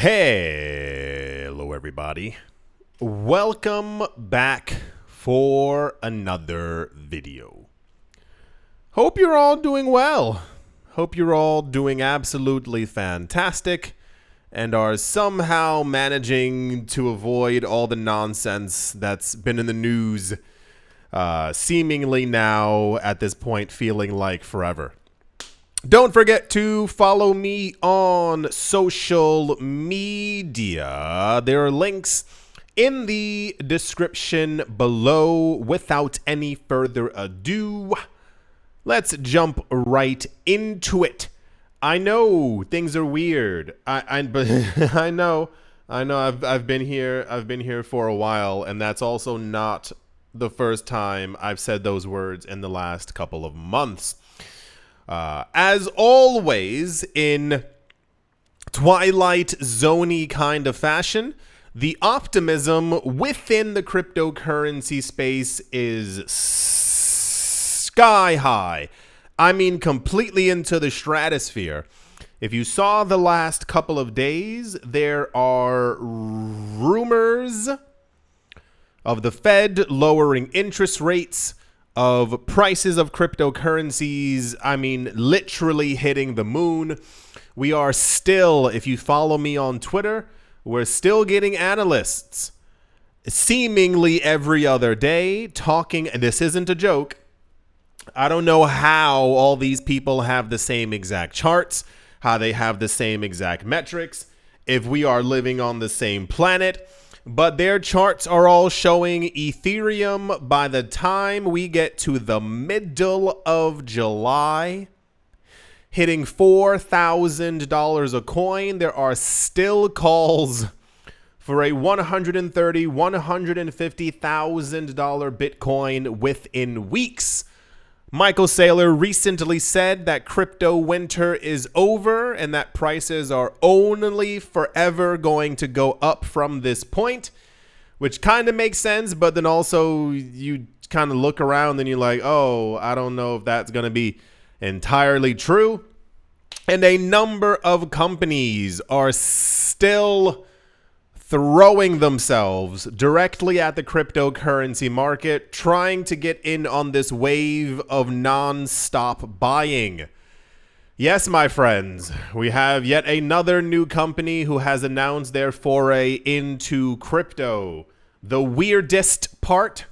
Hello, everybody. Welcome back for another video. Hope you're all doing well. Hope you're all doing absolutely fantastic and are somehow managing to avoid all the nonsense that's been in the news, seemingly now at this point feeling like forever. Don't forget to follow me on social media. There are links in the description below. Without any further ado, let's jump right into it. I know things are weird. I know. I've been here for a while, and that's also not the first time I've said those words in the last couple of months. As always, in Twilight Zone-y kind of fashion, the optimism within the cryptocurrency space is sky high. I mean, completely into the stratosphere. If you saw the last couple of days, there are rumors of the Fed lowering interest rates, of prices of cryptocurrencies, I mean, literally hitting the moon. We are still, if you follow me on Twitter, we're still getting analysts seemingly every other day talking, and this isn't a joke. I don't know how all these people have the same exact charts, how they have the same exact metrics, if we are living on the same planet. But their charts are all showing Ethereum by the time we get to the middle of July, hitting $4,000 a coin. There are still calls for a $130,000, $150,000 Bitcoin within weeks. Michael Saylor recently said that crypto winter is over and that prices are only forever going to go up from this point, which kind of makes sense. But then also you kind of look around and you're like, oh, I don't know if that's going to be entirely true. And a number of companies are still throwing themselves directly at the cryptocurrency market, trying to get in on this wave of non-stop buying. Yes, my friends, we have yet another new company who has announced their foray into crypto. The weirdest part,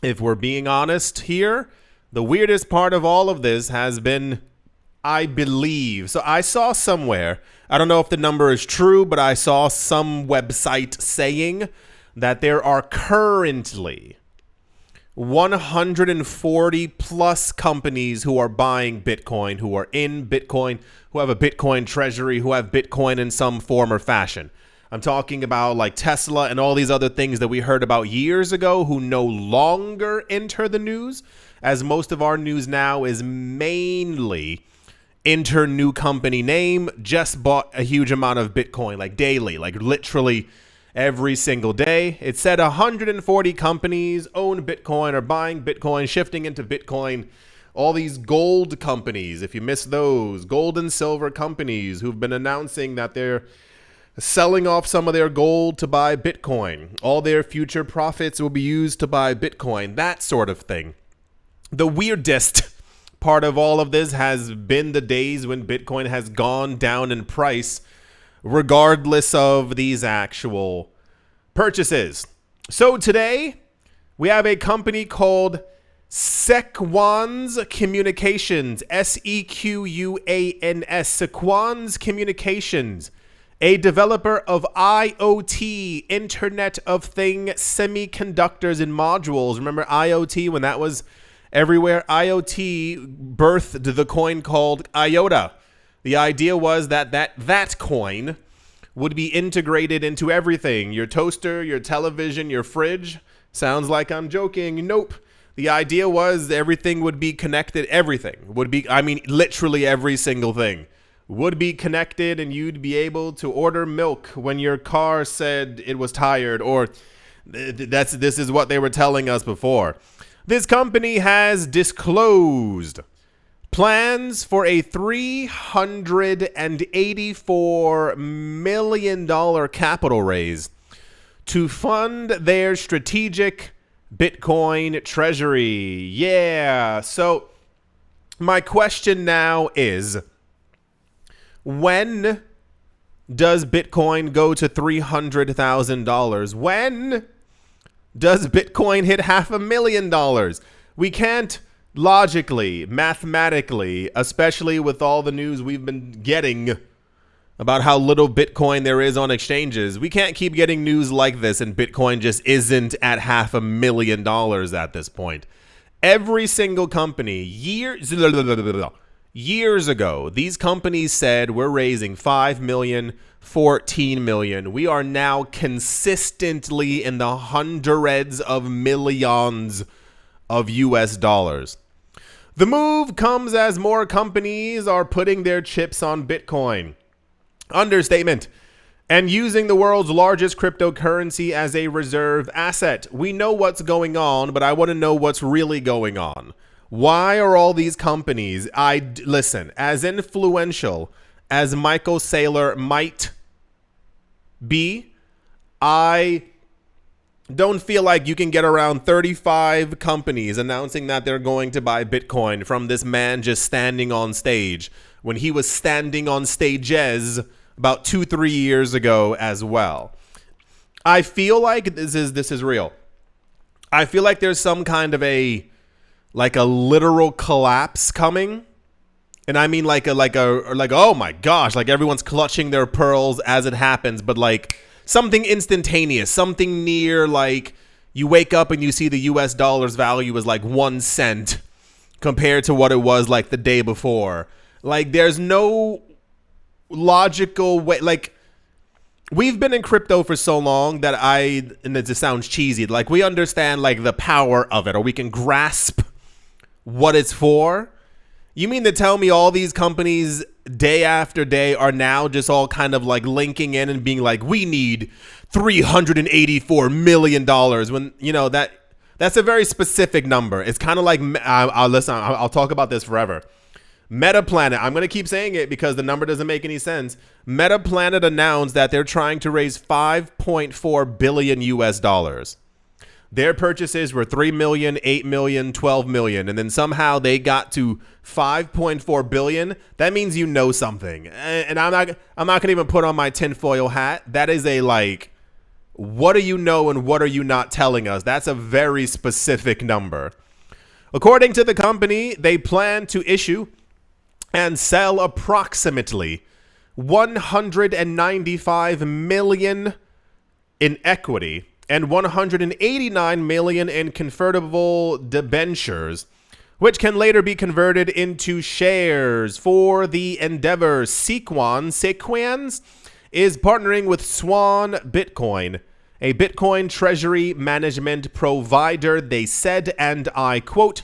if we're being honest here, the weirdest part of all of this has been, I believe, so I saw somewhere, I don't know if the number is true, but I saw some website saying that there are currently 140 plus companies who are buying Bitcoin, who are in Bitcoin, who have a Bitcoin treasury, who have Bitcoin in some form or fashion. I'm talking about like Tesla and all these other things that we heard about years ago who no longer enter the news, as most of our news now is mainly enter new company name, just bought a huge amount of Bitcoin, like daily, like literally every single day. It said 140 companies own Bitcoin or buying Bitcoin, shifting into Bitcoin. All these gold companies, if you missed those, gold and silver companies who've been announcing that they're selling off some of their gold to buy Bitcoin. All their future profits will be used to buy Bitcoin, that sort of thing. The weirdest part of all of this has been the days when Bitcoin has gone down in price regardless of these actual purchases. So today we have a company called Sequans Communications, Sequans, Sequans Communications, a developer of IoT, Internet of Things, semiconductors and modules. Remember IoT when that was everywhere? IoT birthed the coin called IOTA. The idea was that coin would be integrated into everything. Your toaster, your television, your fridge. Sounds like I'm joking. Nope. The idea was everything would be connected. Everything would be, I mean, literally every single thing would be connected, and you'd be able to order milk when your car said it was tired, or this is what they were telling us before. This company has disclosed plans for a $384 million capital raise to fund their strategic Bitcoin treasury. Yeah. So my question now is, when does Bitcoin go to $300,000? When does Bitcoin hit $500,000? We can't logically, mathematically, especially with all the news we've been getting about how little Bitcoin there is on exchanges, we can't keep getting news like this and Bitcoin just isn't at $500,000 at this point. Every single company, years ago, these companies said we're raising 5 million, 14 million. We are now consistently in the hundreds of millions of US dollars. The move comes as more companies are putting their chips on Bitcoin. Understatement. And using the world's largest cryptocurrency as a reserve asset. We know what's going on, but I want to know what's really going on. Why are all these companies, listen, as influential as Michael Saylor might be, I don't feel like you can get around 35 companies announcing that they're going to buy Bitcoin from this man just standing on stage when he was standing on stages about 2-3 years ago as well. I feel like this is real. I feel like there's some kind of a literal collapse coming. And I mean like oh my gosh, like everyone's clutching their pearls as it happens, but like something instantaneous, something near like you wake up and you see the US dollar's value is like 1 cent compared to what it was like the day before. Like there's no logical way. Like we've been in crypto for so long that and it just sounds cheesy, like we understand like the power of it, or we can grasp what it's for. You mean to tell me all these companies day after day are now just all kind of like linking in and being like, we need $384 million, when you know that's a very specific number. It's kind of like I'll talk about this forever. Metaplanet, I'm going to keep saying it because the number doesn't make any sense. Metaplanet announced that they're trying to raise 5.4 billion US dollars. Their purchases were 3 million, 8 million, 12 million, and then somehow they got to 5.4 billion. That means you know something. And I'm not going to even put on my tinfoil hat. That is a like, what do you know and what are you not telling us? That's a very specific number. According to the company, they plan to issue and sell approximately 195 million in equity and 189 million in convertible debentures, which can later be converted into shares for the endeavor. Sequans is partnering with Swan Bitcoin, a Bitcoin treasury management provider. They said, and I quote,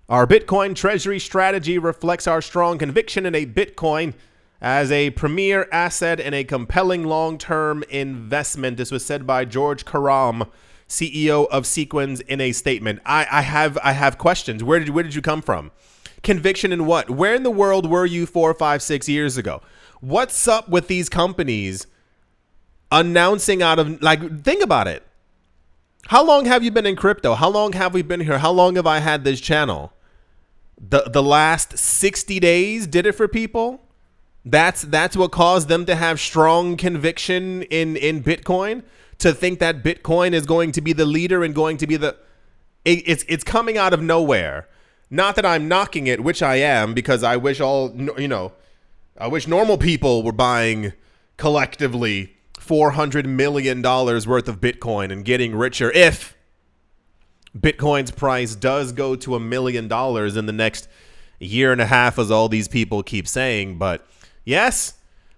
"Our Bitcoin treasury strategy reflects our strong conviction in a Bitcoin as a premier asset and a compelling long-term investment." This was said by George Karam, CEO of Sequans, in a statement. I have questions. Where did you come from? Conviction in what? Where in the world were you 4, 5, 6 years ago? What's up with these companies announcing out of, like, think about it. How long have you been in crypto? How long have we been here? How long have I had this channel? The last 60 days did it for people? That's what caused them to have strong conviction in Bitcoin, to think that Bitcoin is going to be the leader and going to be it's coming out of nowhere. Not that I'm knocking it, which I am, because I wish I wish normal people were buying collectively $400 million worth of Bitcoin and getting richer if Bitcoin's price does go to $1 million in the next year and a half, as all these people keep saying. But yes,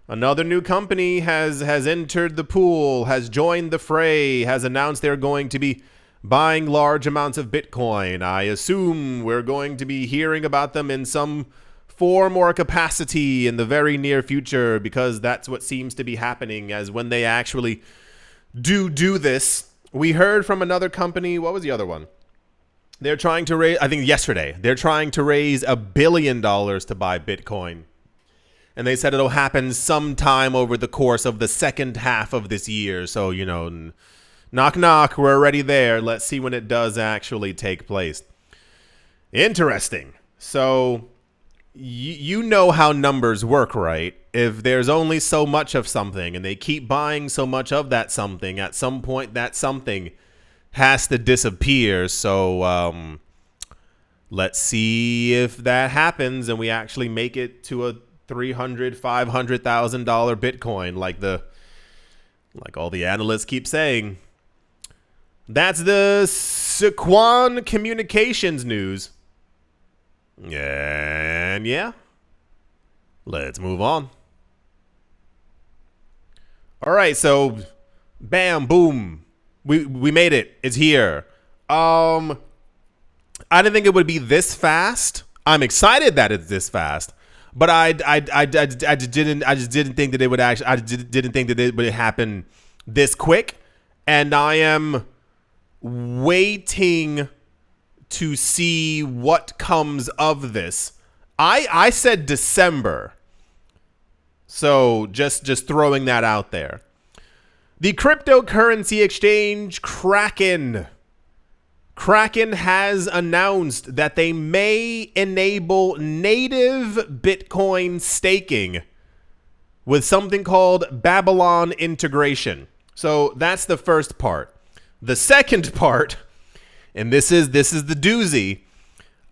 another new company has entered the pool, has joined the fray, has announced they're going to be buying large amounts of Bitcoin. I assume we're going to be hearing about them in some form or capacity in the very near future, because that's what seems to be happening, as when they actually do this. We heard from another company. What was the other one? They're trying to raise, I think yesterday, they're trying to raise $1 billion to buy Bitcoin. And they said it'll happen sometime over the course of the second half of this year. So, you know, knock, knock, we're already there. Let's see when it does actually take place. Interesting. So, you know how numbers work, right? If there's only so much of something and they keep buying so much of that something, at some point that something has to disappear. So let's see if that happens and we actually make it to a $300,000, $500,000 Bitcoin, like all the analysts keep saying. That's the Sequan Communications news. And yeah, let's move on. All right, so bam, boom. We made it. It's here. I didn't think it would be this fast. I'm excited that it's this fast, but I just didn't think that it would actually. I didn't think that it would happen this quick, and I am waiting to see what comes of this. I said December, so just throwing that out there. The cryptocurrency exchange Kraken has announced that they may enable native Bitcoin staking with something called Babylon integration. So that's the first part. The second part, and this is the doozy,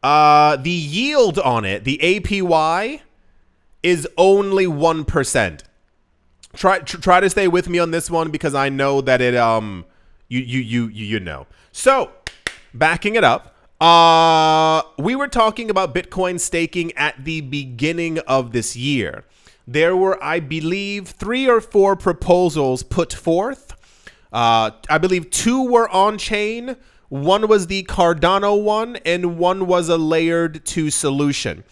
the yield on it, the APY, is only 1%. Try to stay with me on this one because I know that it you know. So, backing it up, we were talking about Bitcoin staking at the beginning of this year. There were, I believe, 3 or 4 proposals put forth. I believe 2 were on chain. One was the Cardano one, and one was a layered 2 solution.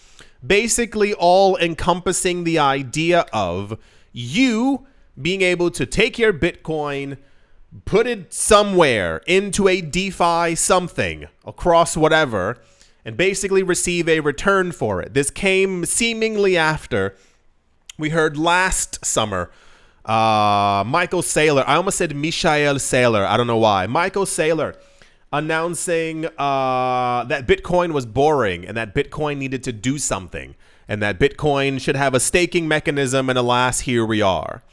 Basically, all encompassing the idea of you being able to take your Bitcoin, put it somewhere into a DeFi something across whatever, and basically receive a return for it. This came seemingly after we heard last summer Michael Saylor. I almost said Michael Saylor. I don't know why. Michael Saylor announcing that Bitcoin was boring and that Bitcoin needed to do something and that Bitcoin should have a staking mechanism, and alas, here we are.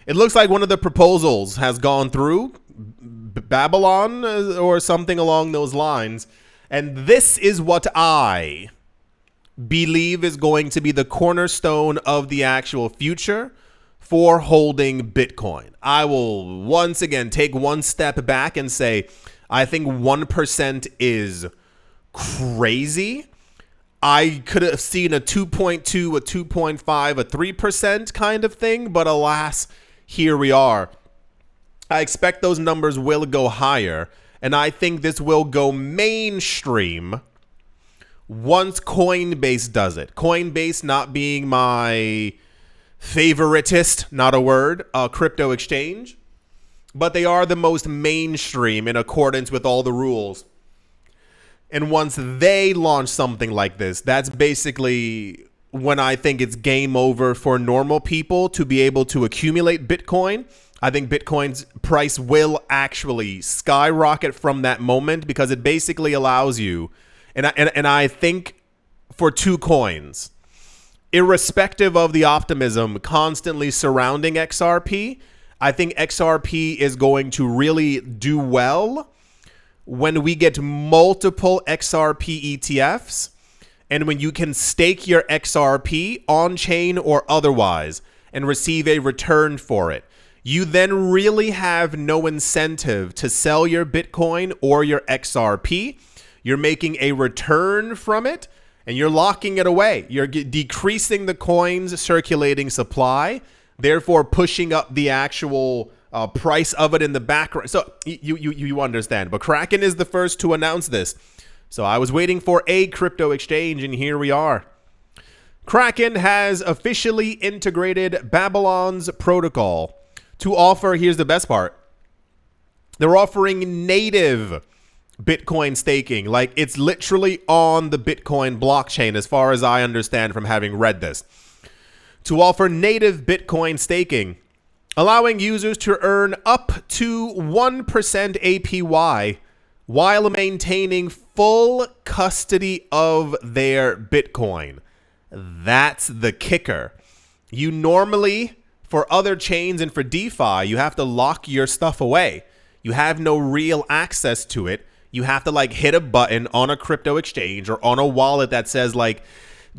It looks like one of the proposals has gone through, Babylon or something along those lines, and this is what I believe is going to be the cornerstone of the actual future for holding Bitcoin. I will once again take one step back and say, I think 1% is crazy. I could have seen a 2.2, a 2.5, a 3% kind of thing, but alas, here we are. I expect those numbers will go higher, and I think this will go mainstream once Coinbase does it. Coinbase not being my favoritist, not a word, crypto exchange, but they are the most mainstream in accordance with all the rules. And once they launch something like this, that's basically when I think it's game over for normal people to be able to accumulate Bitcoin. I think Bitcoin's price will actually skyrocket from that moment because it basically allows you, and I think for 2 coins, irrespective of the optimism constantly surrounding XRP, I think XRP is going to really do well when we get multiple XRP ETFs and when you can stake your XRP on chain or otherwise and receive a return for it. You then really have no incentive to sell your Bitcoin or your XRP. You're making a return from it and you're locking it away. You're decreasing the coin's circulating supply, therefore pushing up the actual price of it in the background. So you understand. But Kraken is the first to announce this. So I was waiting for a crypto exchange, and here we are. Kraken has officially integrated Babylon's protocol to offer, here's the best part, they're offering native Bitcoin staking. Like, it's literally on the Bitcoin blockchain, as far as I understand from having read this, to offer native Bitcoin staking, allowing users to earn up to 1% APY while maintaining full custody of their Bitcoin. That's the kicker. You normally, for other chains and for DeFi, you have to lock your stuff away. You have no real access to it. You have to like hit a button on a crypto exchange or on a wallet that says like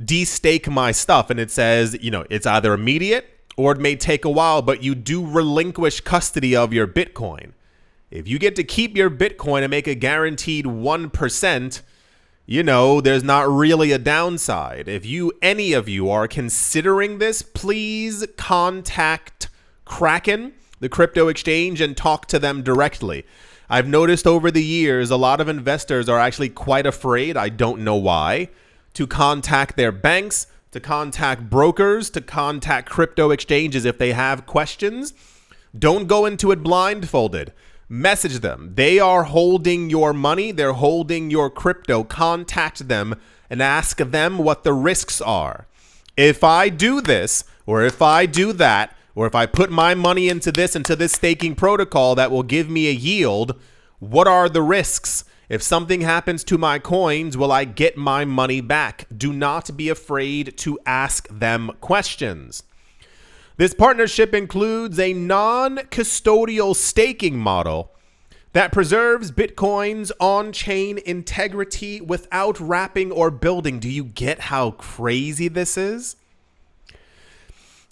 de-stake my stuff. And it says, you know, it's either immediate or it may take a while, but you do relinquish custody of your Bitcoin. If you get to keep your Bitcoin and make a guaranteed 1%, you know, there's not really a downside. If any of you are considering this, please contact Kraken, the crypto exchange, and talk to them directly. I've noticed over the years, a lot of investors are actually quite afraid, I don't know why, to contact their banks, to contact brokers, to contact crypto exchanges if they have questions. Don't go into it blindfolded. Message them. They are holding your money. They're holding your crypto. Contact them and ask them what the risks are. If I do this, or if I do that, or if I put my money into this staking protocol that will give me a yield, what are the risks? If something happens to my coins, will I get my money back? Do not be afraid to ask them questions. This partnership includes a non-custodial staking model that preserves Bitcoin's on-chain integrity without wrapping or building. Do you get how crazy this is?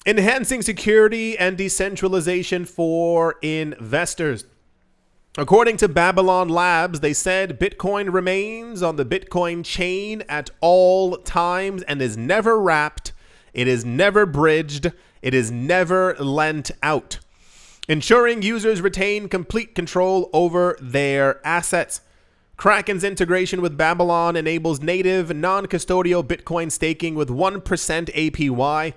Enhancing security and decentralization for investors. According to Babylon Labs, they said Bitcoin remains on the Bitcoin chain at all times and is never wrapped. It is never bridged. It is never lent out, ensuring users retain complete control over their assets. Kraken's integration with Babylon enables native, non-custodial Bitcoin staking with 1% APY,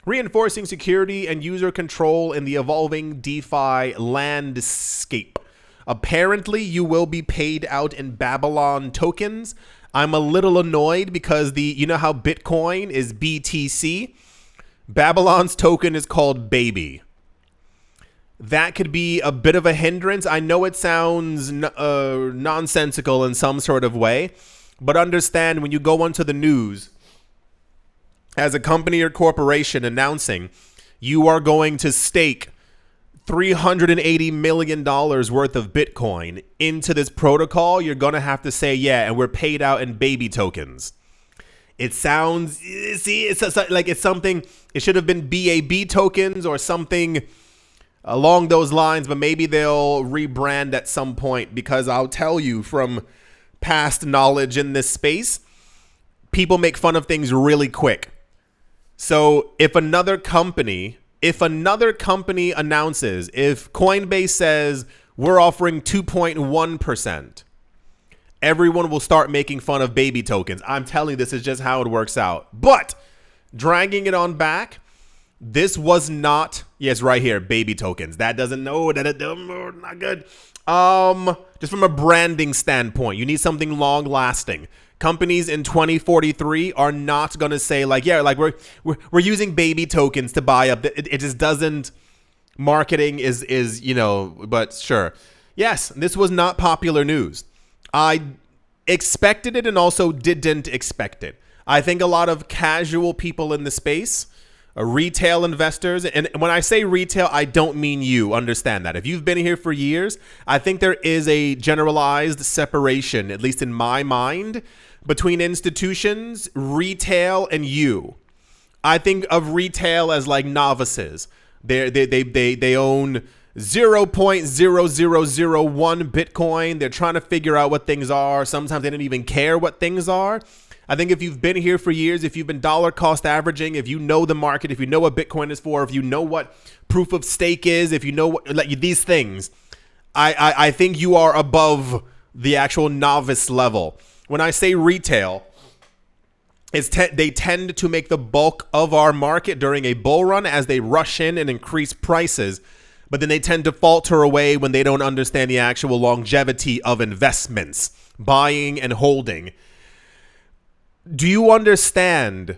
reinforcing security and user control in the evolving DeFi landscape. Apparently, you will be paid out in Babylon tokens. I'm a little annoyed because you know how Bitcoin is BTC? Babylon's token is called Baby. That could be a bit of a hindrance. I know it sounds nonsensical in some sort of way, but understand when you go onto the news as a company or corporation announcing you are going to stake $380 million worth of Bitcoin into this protocol, you're going to have to say, yeah, and we're paid out in baby tokens. It sounds, see, it's like it's something, it should have been BAB tokens or something along those lines, but maybe they'll rebrand at some point, because I'll tell you from past knowledge in this space, people make fun of things really quick. So if another company announces, if Coinbase says we're offering 2.1%, everyone will start making fun of baby tokens. I'm telling you, this is just how it works out. But dragging it on back, this was not, yes, right here, baby tokens. That doesn't know that not good. Just from a branding standpoint, you need something long lasting. Companies in 2043 are not going to say like, yeah, like we're using baby tokens to buy up. It just doesn't. Marketing is, you know, but sure. Yes, this was not popular news. I expected it and also didn't expect it. I think a lot of casual people in the space, retail investors, and when I say retail, I don't mean you. Understand that. If you've been here for years, I think there is a generalized separation, at least in my mind, between institutions, retail, and you. I think of retail as like novices. They own 0.0001 Bitcoin. They're trying to figure out what things are. Sometimes they don't even care what things are. I think if you've been here for years, if you've been dollar cost averaging, if you know the market, if you know what Bitcoin is for, if you know what proof of stake is, if you know what, like these things, I think you are above the actual novice level. When I say retail, they tend to make the bulk of our market during a bull run as they rush in and increase prices. but then they tend to falter away when they don't understand the actual longevity of investments, buying and holding. Do you understand?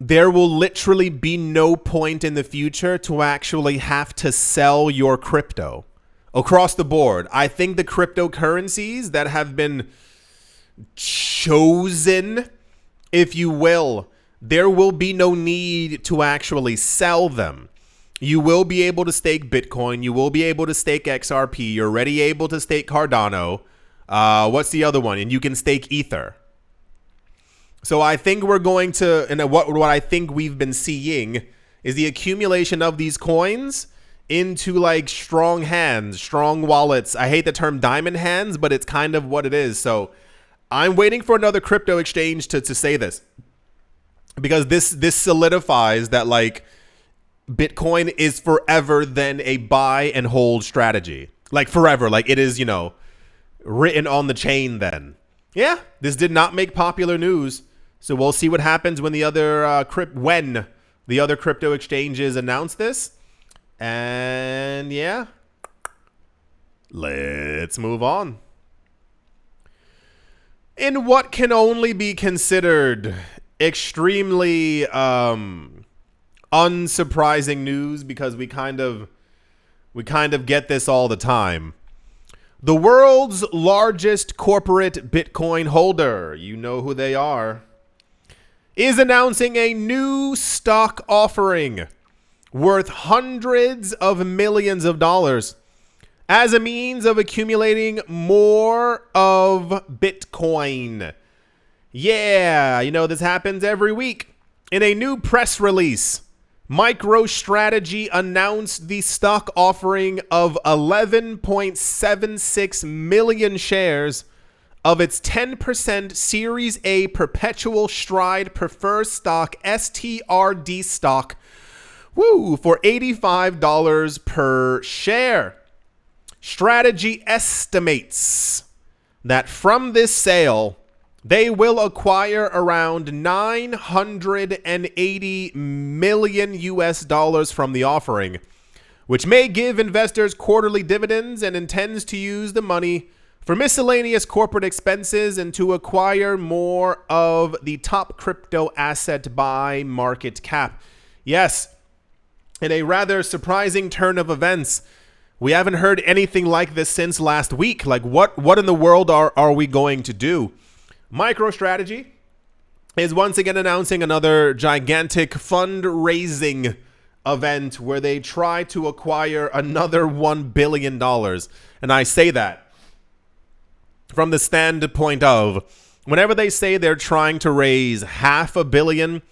There will literally be no point in the future to actually have to sell your crypto across the board. I think the cryptocurrencies that have been chosen, if you will, there will be no need to actually sell them. You will be able to stake Bitcoin. You will be able to stake XRP. You're already able to stake Cardano. What's the other one? And you can stake Ether. So I think we're going to, and what I think we've been seeing is the accumulation of these coins into like strong hands, strong wallets. I hate the term diamond hands, but it's kind of what it is. So I'm waiting for another crypto exchange to say this, because this solidifies that like Bitcoin is forever then a buy and hold strategy. Like forever, like it is, you know, written on the chain then. Yeah, this did not make popular news. So we'll see what happens when the other crypto exchanges announce this. And yeah, let's move on. In what can only be considered extremely unsurprising news, because we kind of get this all the time. The world's largest corporate Bitcoin holder, you know who they are, is announcing a new stock offering worth hundreds of millions of dollars as a means of accumulating more of Bitcoin. Yeah, you know, this happens every week. In a new press release, MicroStrategy announced the stock offering of 11.76 million shares of its 10% Series A Perpetual Stride Preferred Stock STRD stock, for $85 per share. Strategy estimates that from this sale, they will acquire around 980 million US dollars from the offering, which may give investors quarterly dividends, and intends to use the money for miscellaneous corporate expenses and to acquire more of the top crypto asset by market cap. Yes, in a rather surprising turn of events, we haven't heard anything like this since last week. Like, what in the world are we going to do? MicroStrategy is once again announcing another gigantic fundraising event where they try to acquire another $1 billion. And I say that from the standpoint of, whenever they say they're trying to raise $500 million,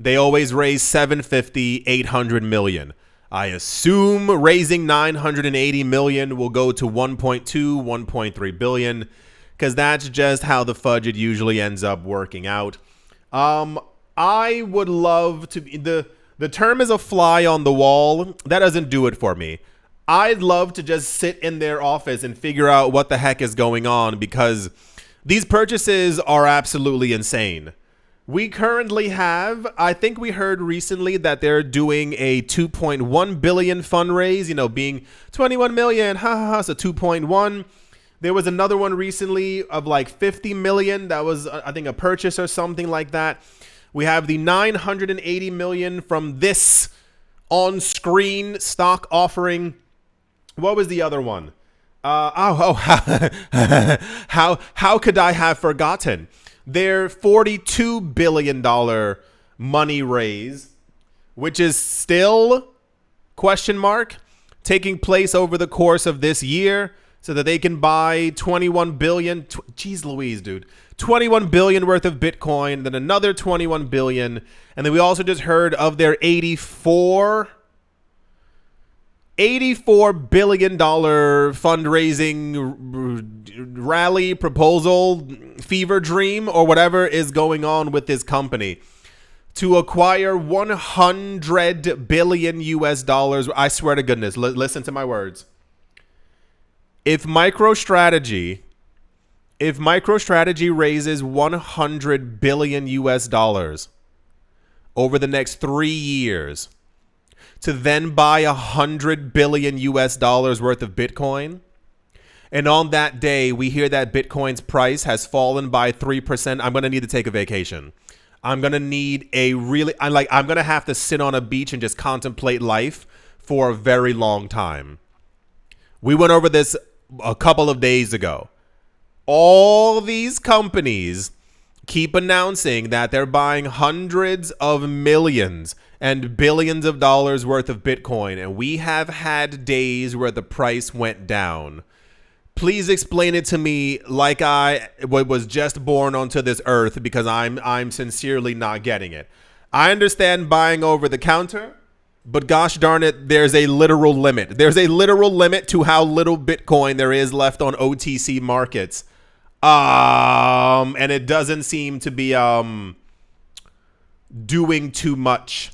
they always raise 750, 800 million. I assume raising 980 million will go to 1.2, 1.3 billion, because that's just how the fudge usually ends up working out. I would love to be, the term is a fly on the wall. That doesn't do it for me. I'd love to just sit in their office and figure out what the heck is going on, because these purchases are absolutely insane. We currently have, I think we heard recently that they're doing a 2.1 billion fundraise, you know, being 21 million, so 2.1. There was another one recently of like 50 million. That was, I think, a purchase or something like that. We have the 980 million from this on-screen stock offering. What was the other one? How could I have forgotten? Their $42 billion money raise, which is still, question mark, taking place over the course of this year, so that they can buy 21 billion. Jeez Louise, dude. 21 billion worth of Bitcoin, then another 21 billion. And then we also just heard of their $84 billion fundraising rally proposal, fever dream, or whatever is going on with this company to acquire 100 billion US dollars. I swear to goodness, listen to my words. If MicroStrategy raises 100 billion US dollars over the next 3 years to then buy 100 billion US dollars worth of Bitcoin. And on that day, we hear that Bitcoin's price has fallen by 3%. I'm going to need to take a vacation. I'm going to need I'm going to have to sit on a beach and just contemplate life for a very long time. We went over this a couple of days ago. All these companies keep announcing that they're buying hundreds of millions and billions of dollars worth of Bitcoin. And we have had days where the price went down. Please explain it to me like I was just born onto this earth, because I'm sincerely not getting it. I understand buying over the counter, but gosh darn it, there's a literal limit. There's a literal limit to how little Bitcoin there is left on OTC markets. And it doesn't seem to be doing too much.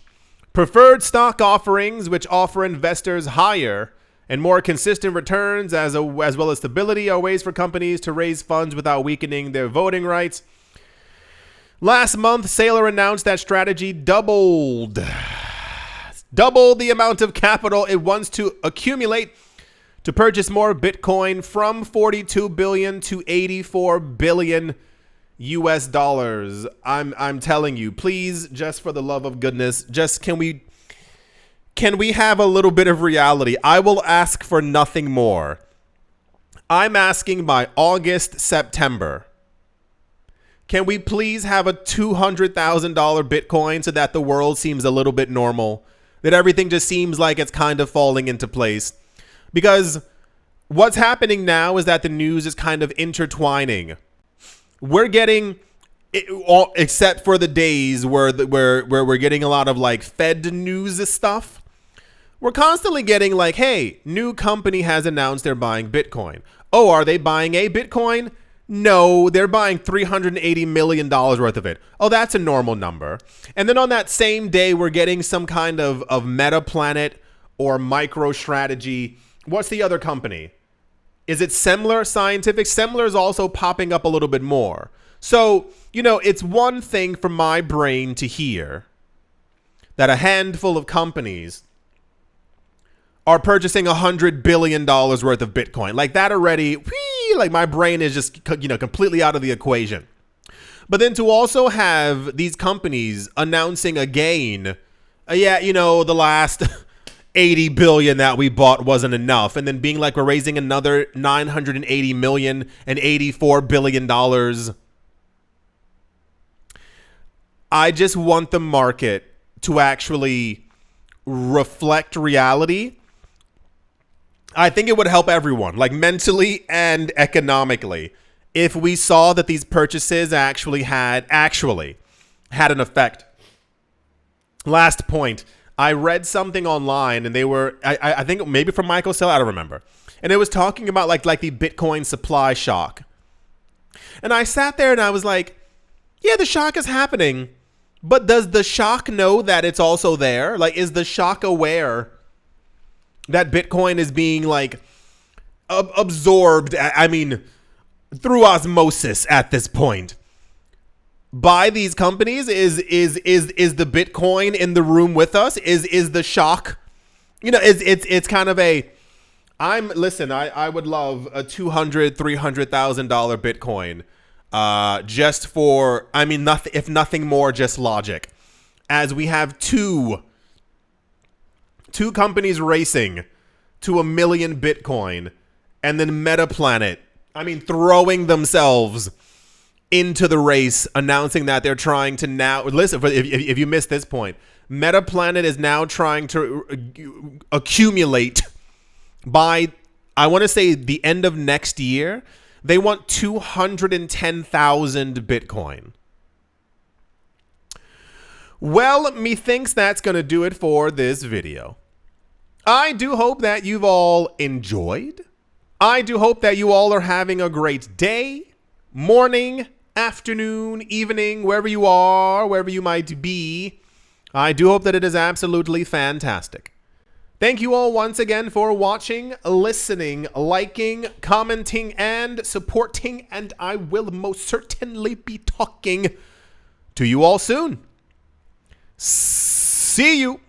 Preferred stock offerings, which offer investors higher and more consistent returns as well as stability, are ways for companies to raise funds without weakening their voting rights. Last month, Saylor announced that Strategy doubled the amount of capital it wants to accumulate to purchase more Bitcoin from 42 billion to 84 billion US dollars. I'm telling you, please, just for the love of goodness, just can we have a little bit of reality? I will ask for nothing more. I'm asking by August, September. Can we please have a $200,000 Bitcoin so that the world seems a little bit normal? That everything just seems like it's kind of falling into place? Because what's happening now is that the news is kind of intertwining. We're getting, except for the days where we're getting a lot of like Fed news stuff, we're constantly getting like, hey, new company has announced they're buying Bitcoin. Oh, are they buying a Bitcoin? No, they're buying $380 million worth of it. Oh, that's a normal number. And then on that same day, we're getting some kind of MetaPlanet or MicroStrategy. What's the other company? Is it Semler Scientific? Semler is also popping up a little bit more. So, it's one thing for my brain to hear that a handful of companies are purchasing $100 billion worth of Bitcoin. Like that already, like my brain is just, completely out of the equation. But then to also have these companies announcing again, the last 80 billion that we bought wasn't enough. And then being like, we're raising another 980 million and $84 billion. I just want the market to actually reflect reality. I think it would help everyone, like mentally and economically, if we saw that these purchases actually had an effect. Last point. I read something online, and they were, I think maybe from Michael Saylor, I don't remember. And it was talking about like the Bitcoin supply shock. And I sat there and I was like, yeah, the shock is happening. But does the shock know that it's also there? Like, is the shock aware that Bitcoin is being like absorbed, through osmosis at this point by these companies? Is the Bitcoin in the room with us? Is the shock, it's kind of a, I would love a $200,000-$300,000 Bitcoin, just for, nothing, if nothing more, just logic, as we have two companies racing to 1 million Bitcoin, and then MetaPlanet, throwing themselves into the race, announcing that they're trying to now, listen, if you missed this point, MetaPlanet is now trying to accumulate by, I want to say, the end of next year. They want 210,000 Bitcoin. Well, methinks that's going to do it for this video. I do hope that you've all enjoyed. I do hope that you all are having a great day, morning, afternoon, evening, wherever you are, wherever you might be. I do hope that it is absolutely fantastic. Thank you all once again for watching, listening, liking, commenting, and supporting, and I will most certainly be talking to you all soon. See you.